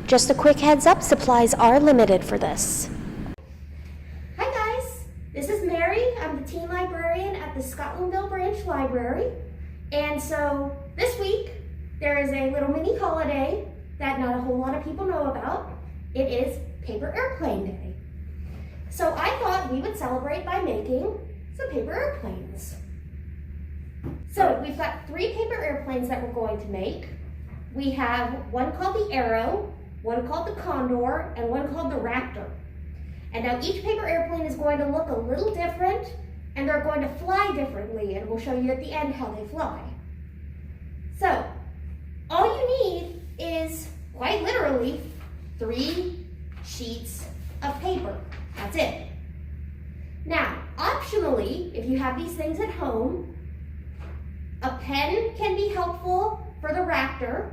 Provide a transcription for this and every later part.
Just a quick heads up, supplies are limited for this. Hi guys, this is Mary. I'm the teen librarian at the Scotlandville branch library. And so this week, there is a little mini holiday that not a whole lot of people know about. It is Paper Airplane Day. So I thought we would celebrate by making some paper airplanes. So we've got 3 paper airplanes that we're going to make. We have one called the Arrow, one called the Condor, and one called the Raptor. And now each paper airplane is going to look a little different, and they're going to fly differently, and we'll show you at the end how they fly. So, all you need is, quite literally, 3 sheets of paper. That's it. Now, optionally, if you have these things at home, a pen can be helpful for the Raptor,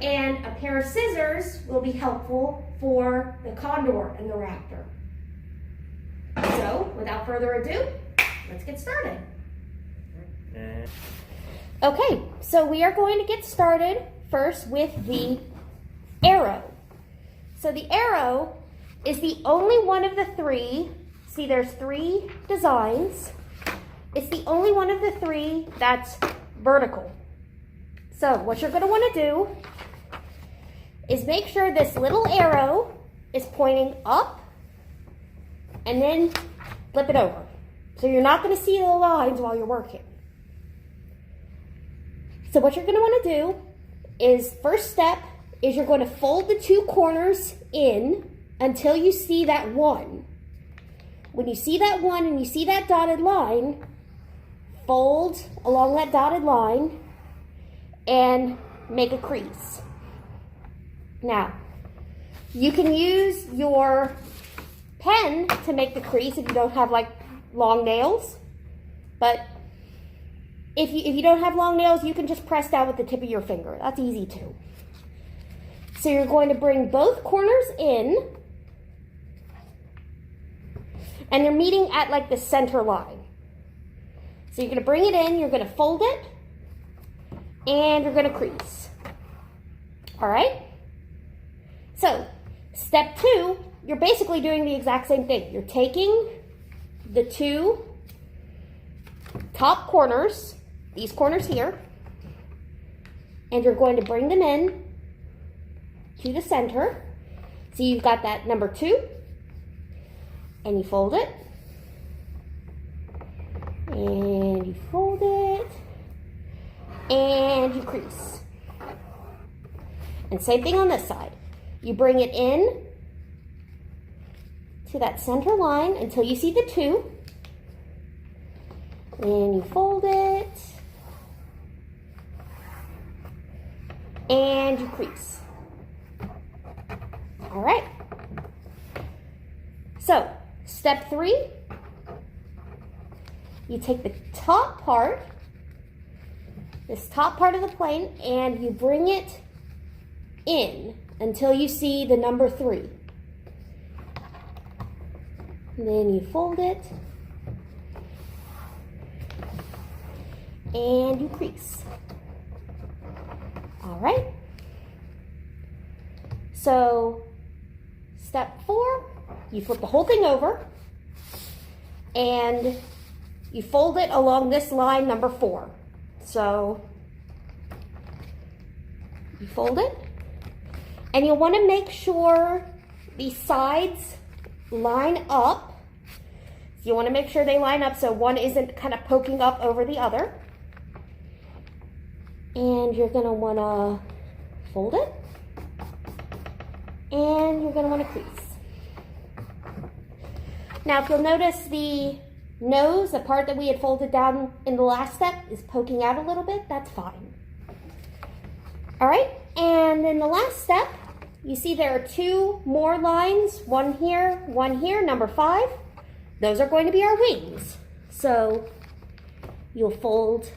and a pair of scissors will be helpful for the Condor and the Raptor. So, without further ado, let's get started. Okay, so we are going to get started first with the Arrow. So the Arrow is the only one of the 3, see there's 3 designs, it's the only one of the 3 that's vertical. So what you're going to want to do is make sure this little arrow is pointing up and then flip it over. So you're not going to see the lines while you're working. So what you're going to want to do is, first step is you're going to fold the 2 corners in until you see that 1. When you see that 1 and you see that dotted line, fold along that dotted line and make a crease. Now, you can use your pen to make the crease if you don't have like long nails, but if you don't have long nails, you can just press down with the tip of your finger. That's easy too. So you're going to bring both corners in, and they're meeting at like the center line. So you're going to bring it in, you're going to fold it, and you're going to crease. All right? So, step 2, you're basically doing the exact same thing. You're taking the 2 top corners, these corners here, and you're going to bring them in to the center. So you've got that number 2, and you fold it, and you fold it, and you crease. And same thing on this side. You bring it in to that center line until you see the 2. Then you fold it. And you crease. All right. So, step 3. You take the top part, this top part of the plane, and you bring it in until you see the number 3. And then you fold it and you crease. All right. So step 4, you flip the whole thing over and you fold it along this line number 4. So you fold it. And you'll want to make sure the sides line up. So you want to make sure they line up so one isn't kind of poking up over the other. And you're going to want to fold it. And you're going to want to crease. Now, if you'll notice the nose, the part that we had folded down in the last step, is poking out a little bit. That's fine. All right. And in the last step, you see there are 2 more lines, one here, number 5. Those are going to be our wings. So you'll fold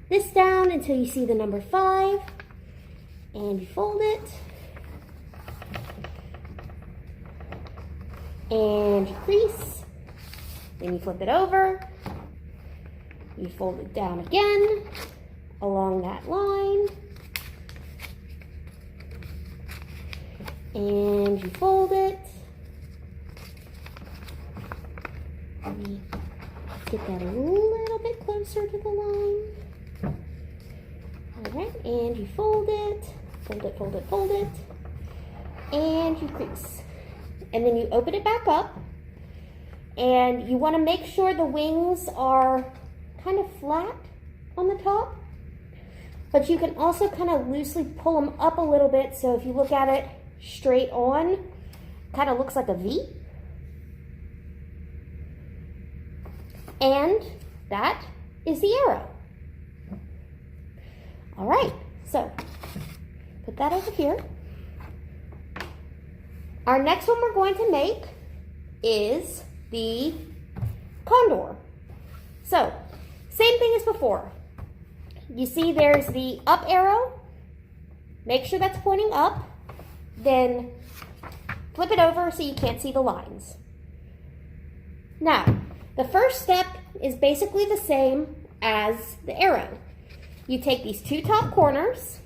this down until you see the number 5, and you fold it, and you crease, then you flip it over, you fold it down again along that line, And you fold it. Let me get that a little bit closer to the line. All right, and you fold it, fold it, fold it, fold it, and you crease. And then you open it back up, and you want to make sure the wings are kind of flat on the top, but you can also kind of loosely pull them up a little bit, so if you look at it straight on, kind of looks like a V. And that is the arrow. All right, so put that over here. Our next one we're going to make is the Condor. So, same thing as before. You see there's the up arrow. Make sure that's pointing up. Then flip it over so you can't see the lines. Now, the first step is basically the same as the arrow. You take these two top corners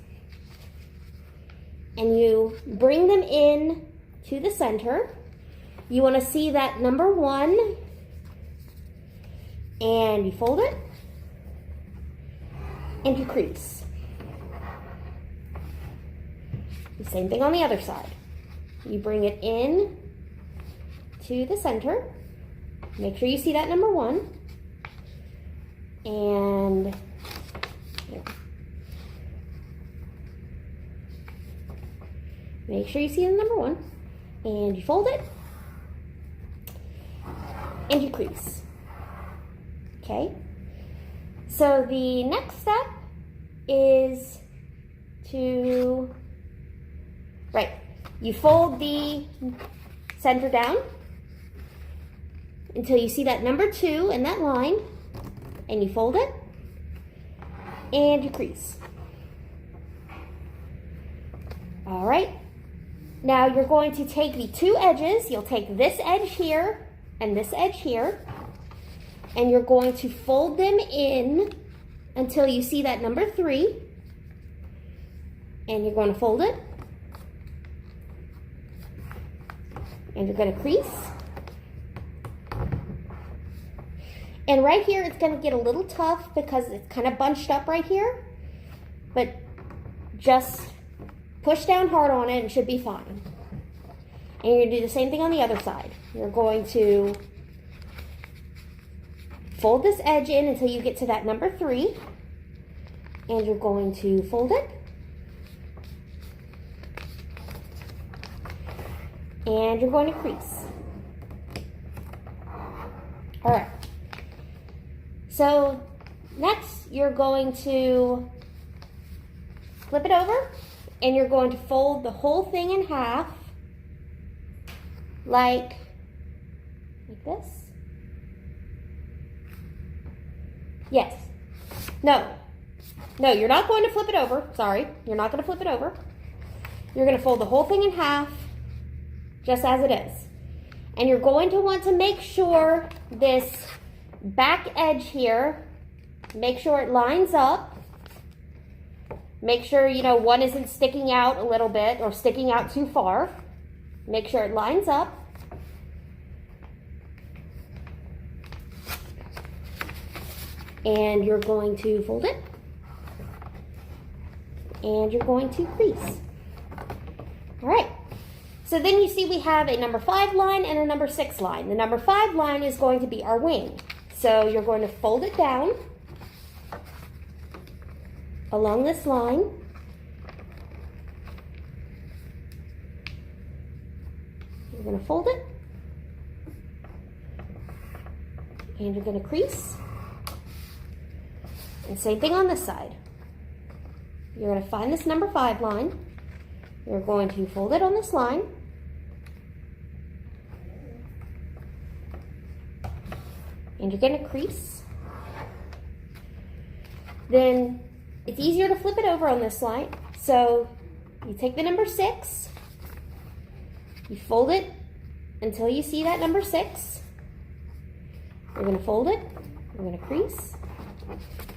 and you bring them in to the center. You want to see that number 1 and you fold it and you crease. The same thing on the other side. You bring it in to the center. Make sure you see that number 1 and make sure you see the number 1 and you fold it and you crease. Okay, so the next step is to, you fold the center down until you see that number 2 in that line, and you fold it and you crease. All right, now you're going to take the two edges. You'll take this edge here and this edge here, and you're going to fold them in until you see that number 3, and you're going to fold it and you're going to crease. And right here, it's going to get a little tough because it's kind of bunched up right here, but just push down hard on it and it should be fine. And you're going to do the same thing on the other side. You're going to fold this edge in until you get to that number 3, and you're going to fold it and you're going to crease. All right. So next, you're going to flip it over and you're going to fold the whole thing in half like this. Yes. No, you're not going to flip it over. Sorry, you're not going to flip it over. You're going to fold the whole thing in half just as it is. And you're going to want to make sure this back edge here, make sure it lines up. Make sure, one isn't sticking out a little bit or sticking out too far. Make sure it lines up. And you're going to fold it. And you're going to crease. All right. So then you see we have a number 5 line and a number 6 line. The number 5 line is going to be our wing. So you're going to fold it down along this line. You're going to fold it. And you're going to crease. And same thing on this side. You're going to find this number 5 line. You're going to fold it on this line. And you're going to crease. Then it's easier to flip it over on this line. So you take the number 6. You fold it until you see that number 6. You're going to fold it. You're going to crease.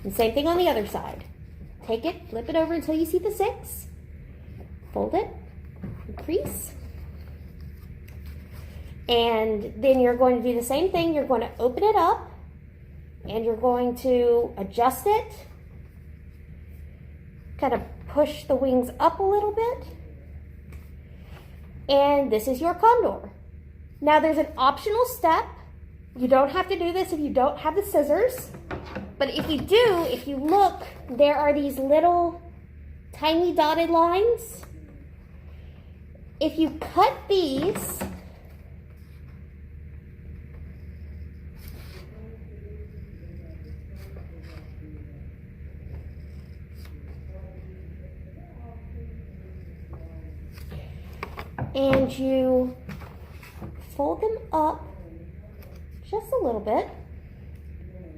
And same thing on the other side. Take it, flip it over until you see the 6. Fold it, and crease. And then you're going to do the same thing. You're going to open it up and you're going to adjust it. Kind of push the wings up a little bit. And this is your Condor. Now there's an optional step. You don't have to do this if you don't have the scissors. But if you do, if you look, there are these little tiny dotted lines. If you cut these, and you fold them up just a little bit.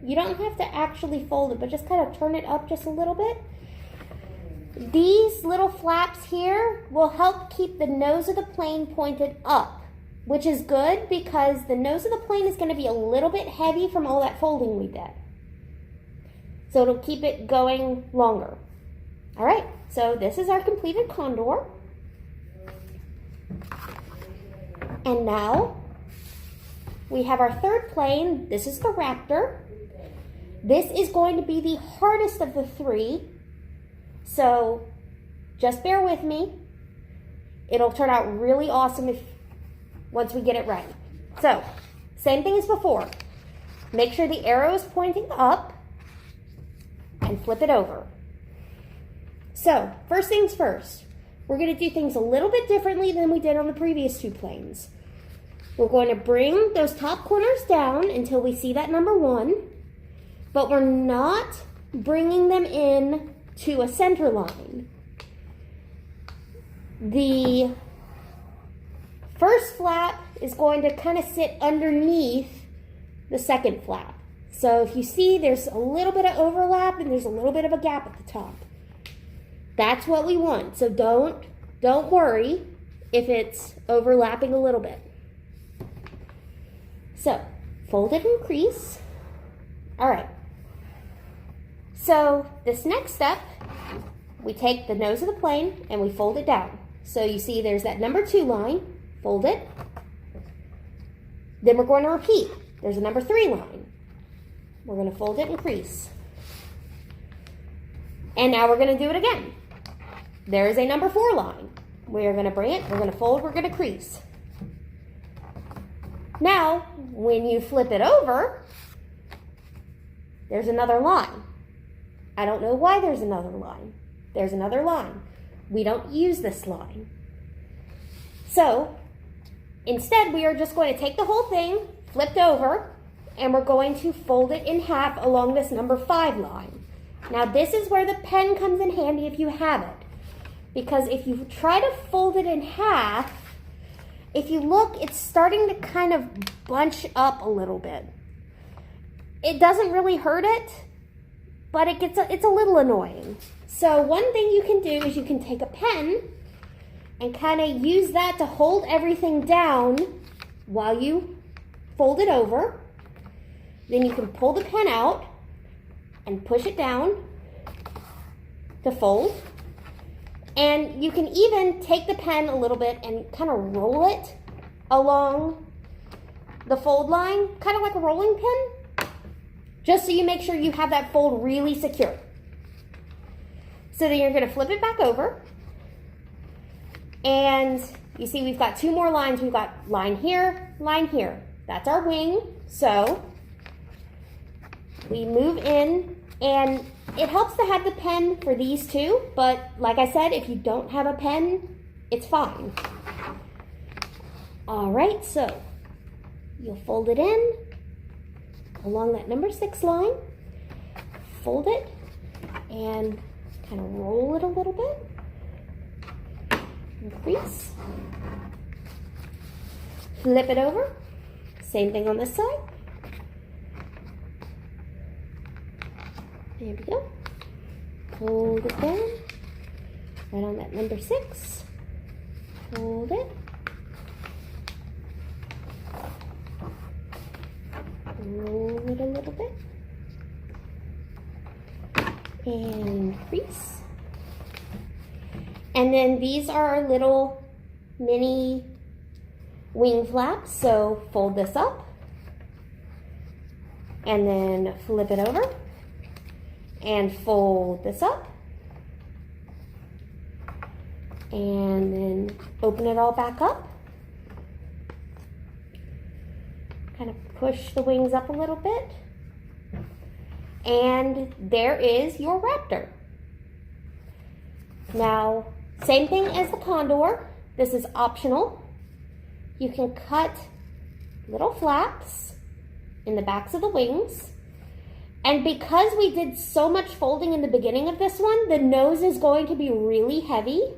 You don't have to actually fold it, but just kind of turn it up just a little bit. These little flaps here will help keep the nose of the plane pointed up, which is good because the nose of the plane is going to be a little bit heavy from all that folding we did. So it'll keep it going longer. All right, so this is our completed Condor. And now we have our third plane. This is the Raptor. This is going to be the hardest of the three. So just bear with me. It'll turn out really awesome once we get it right. So same thing as before. Make sure the arrow is pointing up and flip it over. So first things first, we're going to do things a little bit differently than we did on the previous two planes. We're going to bring those top corners down until we see that number 1, but we're not bringing them in to a center line. The first flap is going to kind of sit underneath the second flap. So if you see, there's a little bit of overlap and there's a little bit of a gap at the top. That's what we want. So don't worry if it's overlapping a little bit. So fold it and crease. All right. So this next step, we take the nose of the plane and we fold it down. So you see there's that number 2 line, fold it. Then we're going to repeat. There's a number 3 line. We're going to fold it and crease. And now we're going to do it again. There is a number 4 line. We're going to bring it, we're going to fold, we're going to crease. Now, when you flip it over, there's another line. I don't know why there's another line. There's another line. We don't use this line. So, instead, we are just going to take the whole thing, flipped over, and we're going to fold it in half along this number 5 line. Now, this is where the pen comes in handy if you have it. Because if you try to fold it in half, if you look, it's starting to kind of bunch up a little bit. It doesn't really hurt it, but it's a little annoying. So one thing you can do is you can take a pen and kind of use that to hold everything down while you fold it over. Then you can pull the pen out and push it down to fold. And you can even take the pen a little bit and kind of roll it along the fold line, kind of like a rolling pin, just so you make sure you have that fold really secure. So then you're going to flip it back over. And you see we've got 2 more lines. We've got line here, line here. That's our wing. So we move in, and it helps to have the pen for these two, but like I said, if you don't have a pen, it's fine. All right, so you'll fold it in along that number 6 line, fold it, and kind of roll it a little bit, and crease, flip it over, same thing on this side. There we go. Hold it down. Right on that number 6. Hold it. Roll it a little bit. And crease. And then these are our little mini wing flaps, so fold this up and then flip it over and fold this up and then open it all back up. Kind of push the wings up a little bit. And there is your Raptor. Now, same thing as the Condor. This is optional. You can cut little flaps in the backs of the wings. And because we did so much folding in the beginning of this one, the nose is going to be really heavy.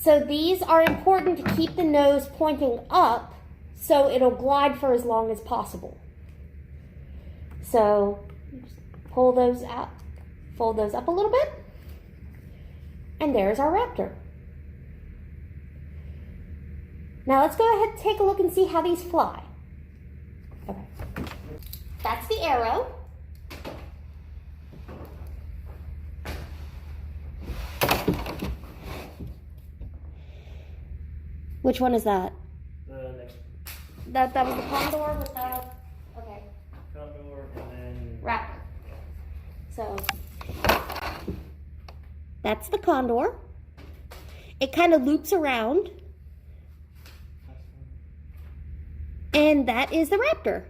So these are important to keep the nose pointing up so it'll glide for as long as possible. So just pull those out, fold those up a little bit, and there's our Raptor. Now let's go ahead and take a look and see how these fly. Okay. That's the arrow. Which one is that? The next That was the Condor with the, okay, Condor and then Raptor. So, that's the Condor. It kind of loops around. And that is the Raptor.